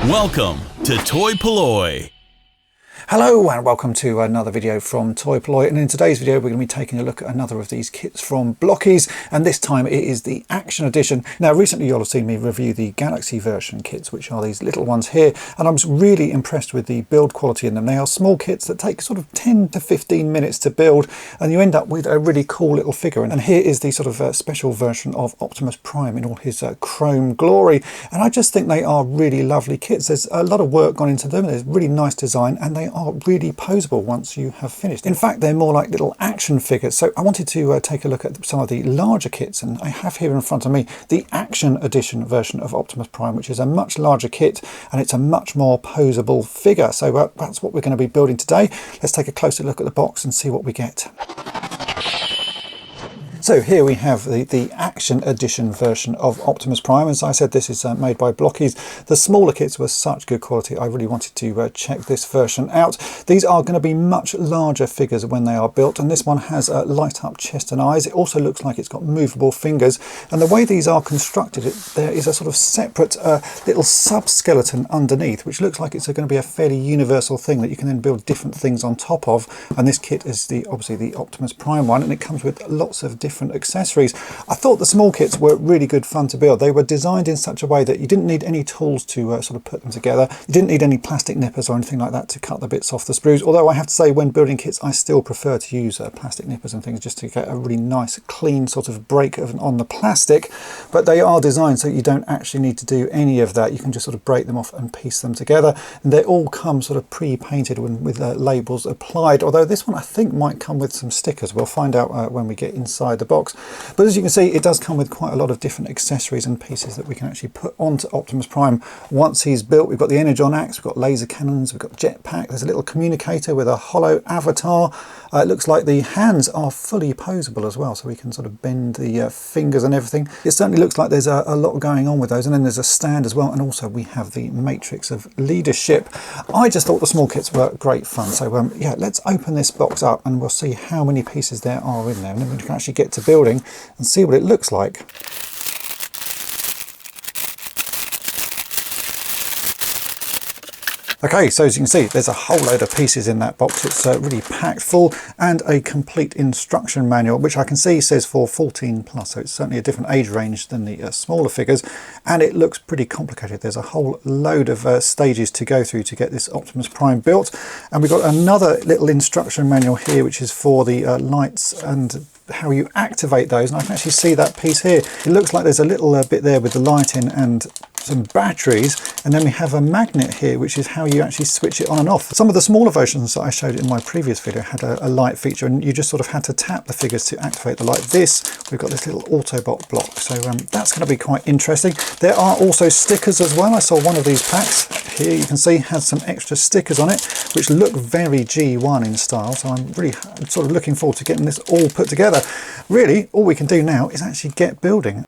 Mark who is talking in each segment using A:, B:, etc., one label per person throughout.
A: Welcome to toy-polloi.
B: Hello and welcome to another video from toy-polloi, and in today's video we're going to be taking a look at another of these kits from Blokees, and this time it is the Action Edition. Now recently you'll have seen me review the Galaxy version kits, which are these little ones here, and I'm really impressed with the build quality in them. They are small kits that take sort of 10 to 15 minutes to build, and you end up with a really cool little figure. And here is the sort of special version of Optimus Prime in all his chrome glory, and I just think they are really lovely kits. There's a lot of work gone into them, there's really nice design, and they are really posable once you have finished. In fact, they're more like little action figures. So I wanted to take a look at some of the larger kits, and I have here in front of me the Action Edition version of Optimus Prime, which is a much larger kit and it's a much more posable figure. So that's what we're going to be building today. Let's take a closer look at the box and see what we get. So here we have the Action Edition version of Optimus Prime. As I said, this is made by Blokees. The smaller kits were such good quality, I really wanted to check this version out. These are going to be much larger figures when they are built, and this one has a light up chest and eyes. It also looks like it's got movable fingers, and the way these are constructed, there is a sort of separate little sub-skeleton underneath, which looks like it's going to be a fairly universal thing that you can then build different things on top of. And this kit is obviously the Optimus Prime one, and it comes with lots of different accessories. I thought the small kits were really good fun to build. They were designed in such a way that you didn't need any tools to sort of put them together. You didn't need any plastic nippers or anything like that to cut the bits off the sprues, although I have to say when building kits I still prefer to use plastic nippers and things just to get a really nice clean sort of break on the plastic. But they are designed so you don't actually need to do any of that. You can just sort of break them off and piece them together, and they all come sort of pre-painted with labels applied, although this one I think might come with some stickers. We'll find out when we get inside the box. But as you can see, it does come with quite a lot of different accessories and pieces that we can actually put onto Optimus Prime once he's built. We've got the Energon axe, we've got laser cannons, we've got jetpack, there's a little communicator with a hollow avatar. It looks like the hands are fully posable as well, so we can sort of bend the fingers and everything. It certainly looks like there's a lot going on with those, and then there's a stand as well, and also we have the matrix of leadership. I just thought the small kits were great fun, so yeah, let's open this box up and we'll see how many pieces there are in there, and then we can actually get to building and see what it looks like. Okay, so as you can see, there's a whole load of pieces in that box. It's really packed full, and a complete instruction manual, which I can see says for 14 plus, so it's certainly a different age range than the smaller figures, and it looks pretty complicated. There's a whole load of stages to go through to get this Optimus Prime built, and we've got another little instruction manual here, which is for the lights and how you activate those, and I can actually see that piece here. It looks like there's a little bit there with the light in and some batteries, and then we have a magnet here, which is how you actually switch it on and off. Some of the smaller versions that I showed in my previous video had a light feature, and you just sort of had to tap the figures to activate the light. This, we've got this little Autobot block, so that's going to be quite interesting. There are also stickers as well. I saw one of these packs here, you can see, has some extra stickers on it, which look very G1 in style, so I'm really sort of looking forward to getting this all put together. Really, all we can do now is actually get building.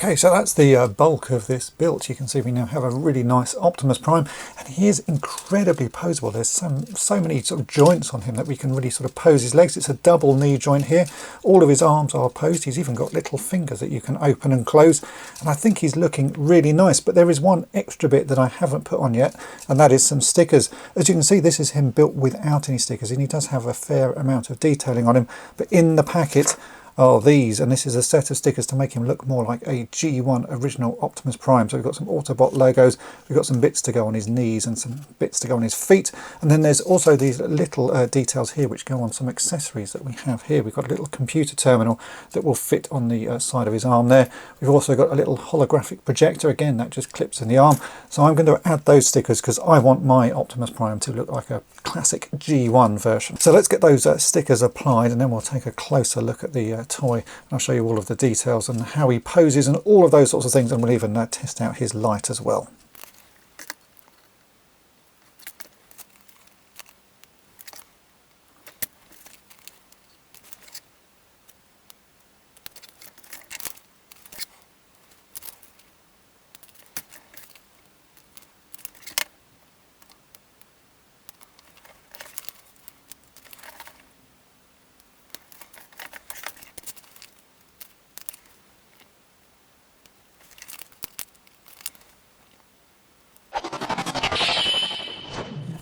B: Okay, so that's the bulk of this build. You can see we now have a really nice Optimus Prime, and he is incredibly poseable. There's so many sort of joints on him that we can really sort of pose his legs. It's a double knee joint here. All of his arms are posed. He's even got little fingers that you can open and close, and I think he's looking really nice. But there is one extra bit that I haven't put on yet, and that is some stickers. As you can see, this is him built without any stickers, and he does have a fair amount of detailing on him. But in the packet are these, and this is a set of stickers to make him look more like a G1 original Optimus Prime. So we've got some Autobot logos, we've got some bits to go on his knees and some bits to go on his feet, and then there's also these little details here which go on some accessories that we have here. We've got a little computer terminal that will fit on the side of his arm there. We've also got a little holographic projector, again that just clips in the arm. So I'm going to add those stickers because I want my Optimus Prime to look like a classic G1 version. So let's get those stickers applied, and then we'll take a closer look at the toy, and I'll show you all of the details and how he poses and all of those sorts of things, and we'll even test out his light as well.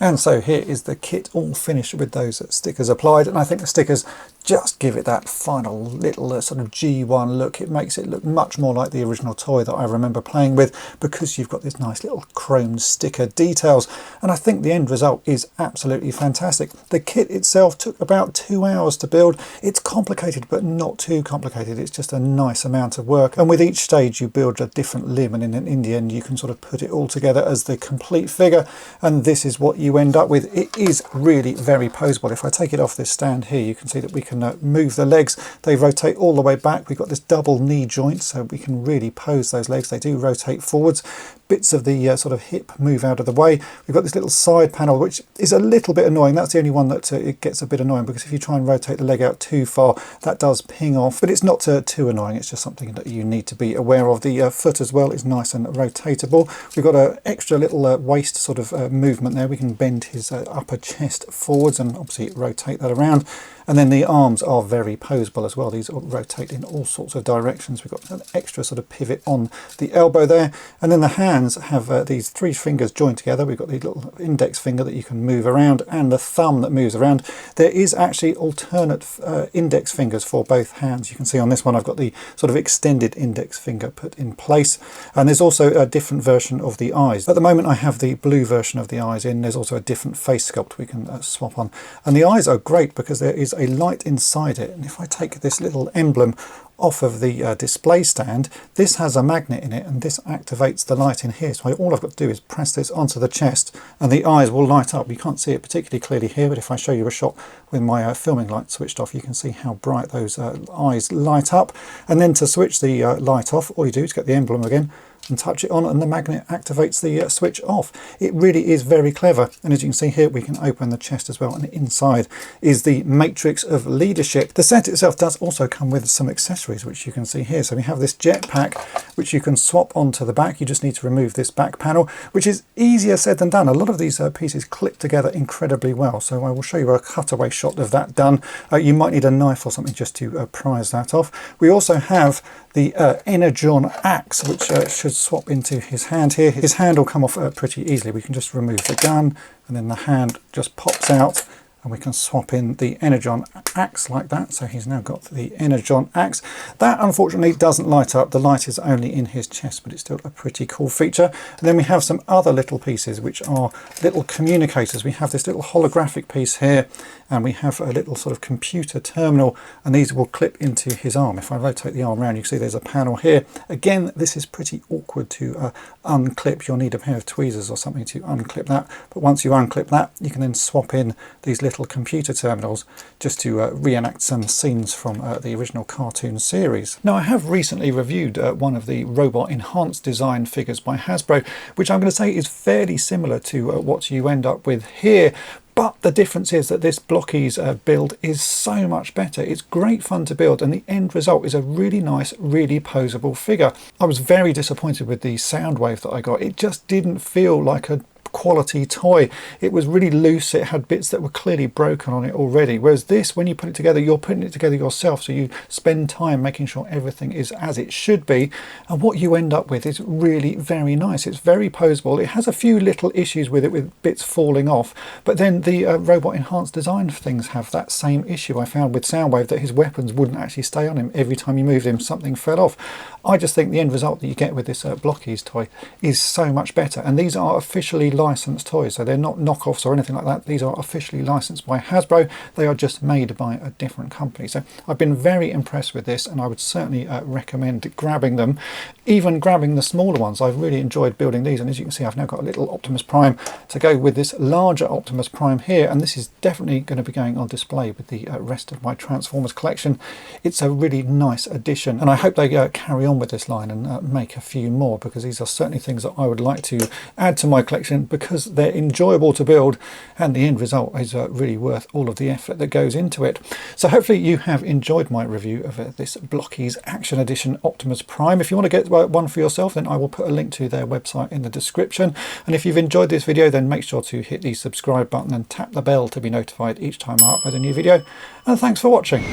B: And so here is the kit all finished with those stickers applied, and I think the stickers just give it that final little sort of G1 look. It makes it look much more like the original toy that I remember playing with, because you've got this nice little chrome sticker details, and I think the end result is absolutely fantastic. The kit itself took about 2 hours to build. It's complicated but not too complicated. It's just a nice amount of work, and with each stage you build a different limb, and in the end you can sort of put it all together as the complete figure, and this is what you end up with. It is really very poseable. If I take it off this stand here, you can see that we can move the legs. They rotate all the way back. We've got this double knee joint, so we can really pose those legs. They do rotate forwards. Bits of the sort of hip move out of the way. We've got this little side panel which is a little bit annoying. That's the only one that it gets a bit annoying, because if you try and rotate the leg out too far, that does ping off, but it's not too annoying. It's just something that you need to be aware of. The foot as well is nice and rotatable. We've got an extra little waist sort of movement there. We can bend his upper chest forwards and obviously rotate that around. And then the arms are very poseable as well. These rotate in all sorts of directions. We've got an extra sort of pivot on the elbow there. And then the hands have these 3 fingers joined together. We've got the little index finger that you can move around, and the thumb that moves around. There is actually alternate index fingers for both hands. You can see on this one I've got the sort of extended index finger put in place. And there's also a different version of the eyes. At the moment I have the blue version of the eyes in. There's also a different face sculpt we can swap on. And the eyes are great because there is a light inside it, and if I take this little emblem off of the display stand, this has a magnet in it, and this activates the light in here. So all I've got to do is press this onto the chest and the eyes will light up. You can't see it particularly clearly here, but if I show you a shot with my filming light switched off, you can see how bright those eyes light up. And then to switch the light off, all you do is get the emblem again and touch it on, and the magnet activates the switch off. It really is very clever, and as you can see here, we can open the chest as well, and inside is the matrix of leadership. The set itself does also come with some accessories, which you can see here. So we have this jetpack which you can swap onto the back. You just need to remove this back panel, which is easier said than done. A lot of these pieces clip together incredibly well, so I will show you a cutaway shot of that done. You might need a knife or something just to prise that off. We also have the Energon axe, which should swap into his hand here. His hand will come off pretty easily. We can just remove the gun, and then the hand just pops out, and we can swap in the Energon axe like that. So he's now got the Energon axe. That unfortunately doesn't light up. The light is only in his chest, but it's still a pretty cool feature. And then we have some other little pieces which are little communicators. We have this little holographic piece here, and we have a little sort of computer terminal, and these will clip into his arm. If I rotate the arm around, you can see there's a panel here. Again, this is pretty awkward to unclip. You'll need a pair of tweezers or something to unclip that, but once you unclip that, you can then swap in these little computer terminals just to reenact some scenes from the original cartoon series. Now, I have recently reviewed one of the robot enhanced design figures by Hasbro, which I'm going to say is fairly similar to what you end up with here. But the difference is that this Blokees build is so much better. It's great fun to build, and the end result is a really nice, really posable figure. I was very disappointed with the Soundwave that I got. It just didn't feel like a quality toy. It was really loose. It had bits that were clearly broken on it already, whereas this, when you put it together, you're putting it together yourself, so you spend time making sure everything is as it should be, and what you end up with is really very nice. It's very posable. It has a few little issues with it, with bits falling off, but then the robot enhanced design things have that same issue. I found with Soundwave that his weapons wouldn't actually stay on him. Every time you moved him, something fell off. I just think the end result that you get with this Blokees toy is so much better, and these are officially licensed toys, so they're not knockoffs or anything like that. These are officially licensed by Hasbro. They are just made by a different company. So I've been very impressed with this, and I would certainly recommend grabbing them, even grabbing the smaller ones. I've really enjoyed building these, and as you can see, I've now got a little Optimus Prime to go with this larger Optimus Prime here, and this is definitely going to be going on display with the rest of my Transformers collection. It's a really nice addition, and I hope they carry on with this line and make a few more, because these are certainly things that I would like to add to my collection, because they're enjoyable to build and the end result is really worth all of the effort that goes into it. So hopefully you have enjoyed my review of this Blokees Action Edition Optimus Prime. If you want to get one for yourself, then I will put a link to their website in the description, and if you've enjoyed this video, then make sure to hit the subscribe button and tap the bell to be notified each time I upload a new video, and thanks for watching.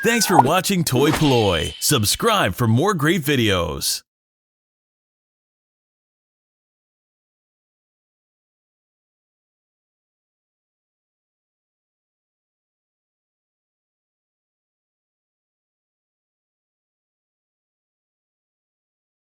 A: Thanks for watching Toy-Polloi. Subscribe for more great videos.